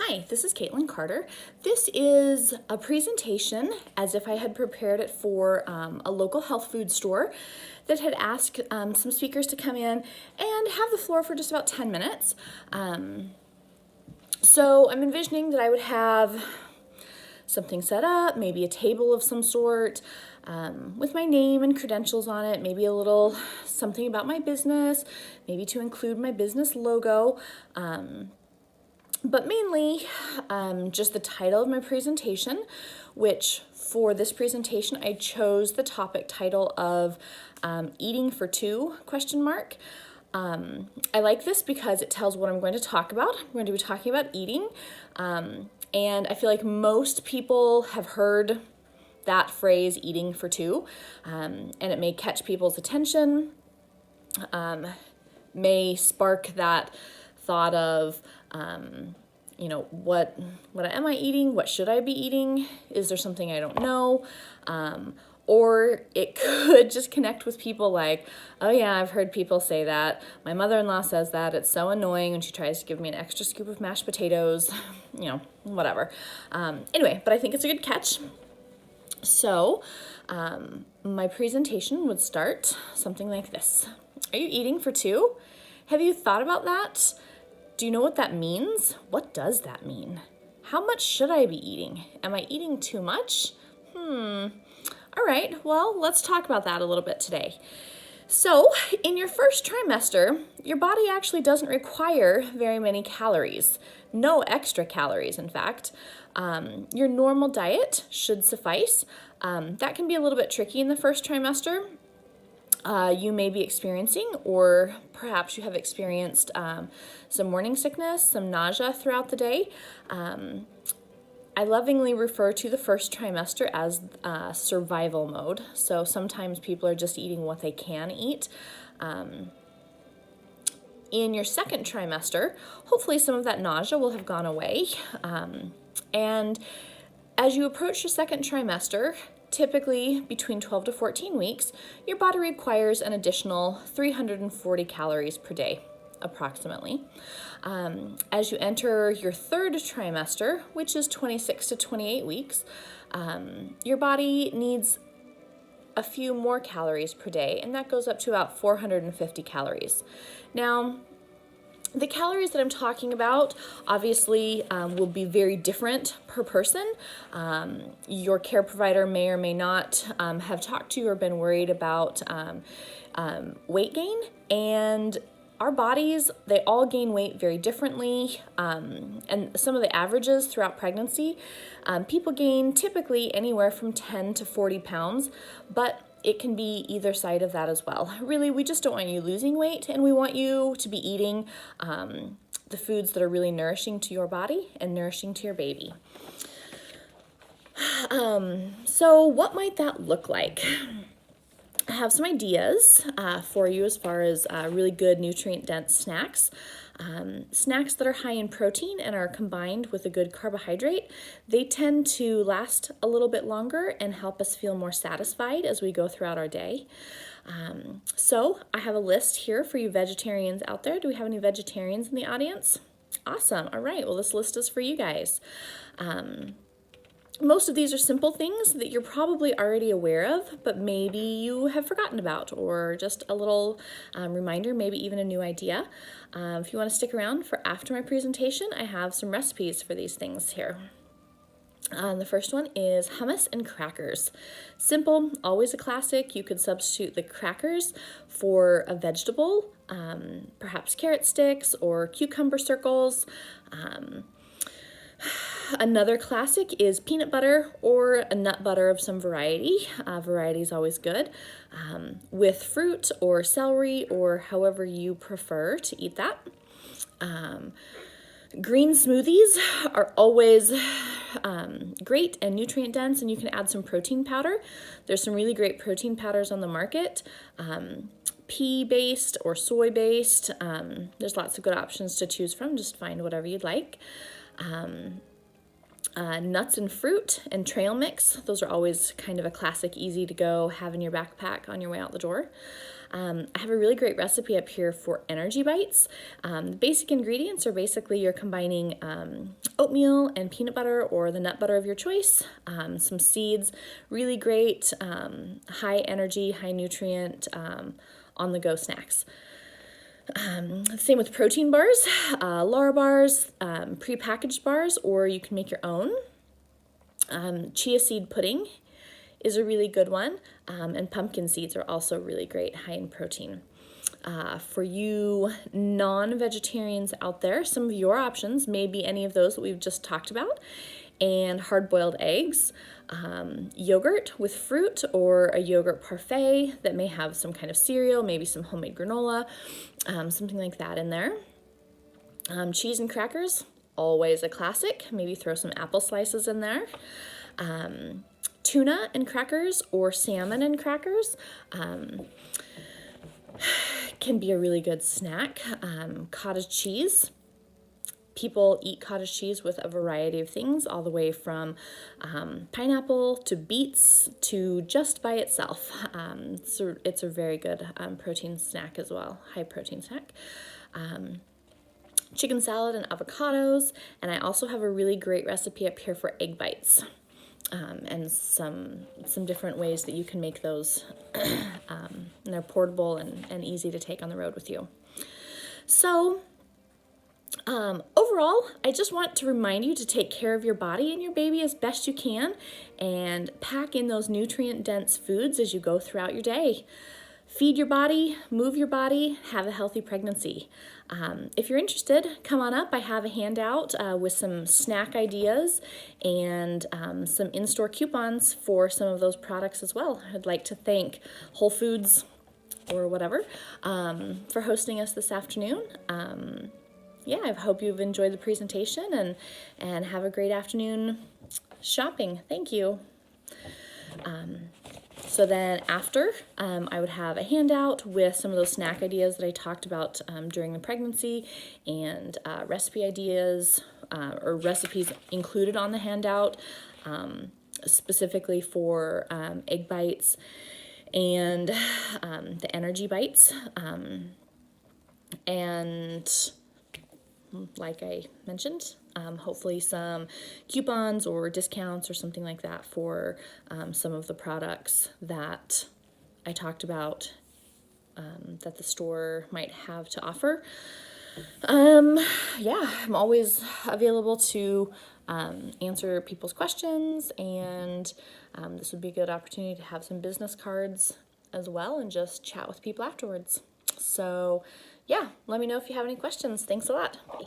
Hi, this is Caitlin Carter. This is a presentation as if I had prepared it for a local health food store that had asked some speakers to come in and have the floor for just about 10 minutes. So I'm envisioning that I would have something set up, maybe a table of some sort with my name and credentials on it, maybe a little something about my business, maybe to include my business logo. But mainly just the title of my presentation, which for this presentation I chose the topic title of Eating for Two, ? I like this because it tells what I'm going to talk about. I'm going to be talking about eating, and I feel like most people have heard that phrase, eating for two, and it may catch people's attention, may spark that thought of, what am I eating? What should I be eating? Is there something I don't know? Or it could just connect with people like, oh yeah, I've heard people say that. My mother-in-law says that. It's so annoying when she tries to give me an extra scoop of mashed potatoes, whatever. Anyway, but I think it's a good catch. So my presentation would start something like this. Are you eating for two? Have you thought about that? Do you know what that means? What does that mean? How much should I be eating? Am I eating too much? All right, well, let's talk about that a little bit today. So, in your first trimester, your body actually doesn't require very many calories. No extra calories, in fact. Your normal diet should suffice. That can be a little bit tricky in the first trimester. You may be experiencing, or perhaps you have experienced some morning sickness, some nausea throughout the day. I lovingly refer to the first trimester as survival mode. So sometimes people are just eating what they can eat. In your second trimester, hopefully some of that nausea will have gone away. And as you approach your second trimester, typically between 12 to 14 weeks, your body requires an additional 340 calories per day, approximately. As you enter your third trimester, which is 26 to 28 weeks, your body needs a few more calories per day, and that goes up to about 450 calories. Now, the calories that I'm talking about obviously will be very different per person. Your care provider may or may not have talked to you or been worried about weight gain, and our bodies, they all gain weight very differently, and some of the averages throughout pregnancy, people gain typically anywhere from 10 to 40 pounds, but it can be either side of that as well. Really, we just don't want you losing weight, and we want you to be eating the foods that are really nourishing to your body and nourishing to your baby. So what might that look like? I have some ideas for you as far as really good nutrient-dense snacks. Snacks that are high in protein and are combined with a good carbohydrate, they tend to last a little bit longer and help us feel more satisfied as we go throughout our day. So I have a list here for you vegetarians out there. Do we have any vegetarians in the audience? Awesome. All right. Well, this list is for you guys. Most of these are simple things that you're probably already aware of, but maybe you have forgotten about, or just a little reminder, maybe even a new idea. If you want to stick around for after my presentation, I have some recipes for these things here. The first one is hummus and crackers. Simple, always a classic. You could substitute the crackers for a vegetable, perhaps carrot sticks or cucumber circles. Another classic is peanut butter or a nut butter of some variety. Variety is always good. With fruit or celery or however you prefer to eat that. Green smoothies are always great and nutrient dense, and you can add some protein powder. There's some really great protein powders on the market. Pea-based or soy-based. There's lots of good options to choose from. Just find whatever you'd like. Nuts and fruit and trail mix. Those are always kind of a classic, easy to go, have in your backpack on your way out the door. I have a really great recipe up here for energy bites. The basic ingredients are basically you're combining oatmeal and peanut butter or the nut butter of your choice, some seeds, really great high energy, high nutrient on-the-go snacks. Same with protein bars, Lara bars, pre-packaged bars, or you can make your own. Chia seed pudding is a really good one, and pumpkin seeds are also really great, high in protein. For you non-vegetarians out there, some of your options may be any of those that we've just talked about, and hard-boiled eggs, yogurt with fruit, or a yogurt parfait that may have some kind of cereal, maybe some homemade granola, something like that in there. Cheese and crackers, always a classic. Maybe throw some apple slices in there. Tuna and crackers or salmon and crackers can be a really good snack. Cottage cheese. People eat cottage cheese with a variety of things, all the way from pineapple to beets to just by itself. It's a very good protein snack as well, high protein snack. Chicken salad and avocados, and I also have a really great recipe up here for egg bites, and some different ways that you can make those. And they're portable and easy to take on the road with you. So overall, I just want to remind you to take care of your body and your baby as best you can, and pack in those nutrient-dense foods as you go throughout your day. Feed your body, move your body, have a healthy pregnancy. If you're interested, come on up. I have a handout with some snack ideas and some in-store coupons for some of those products as well. I'd like to thank Whole Foods or whatever for hosting us this afternoon. Yeah, I hope you've enjoyed the presentation and have a great afternoon shopping. Thank you. So then after, I would have a handout with some of those snack ideas that I talked about during the pregnancy, and recipe ideas or recipes included on the handout, specifically for egg bites and the energy bites, and like I mentioned, hopefully some coupons or discounts or something like that for some of the products that I talked about that the store might have to offer. Yeah, I'm always available to answer people's questions, and this would be a good opportunity to have some business cards as well and just chat with people afterwards. So yeah, let me know if you have any questions. Thanks a lot. Bye.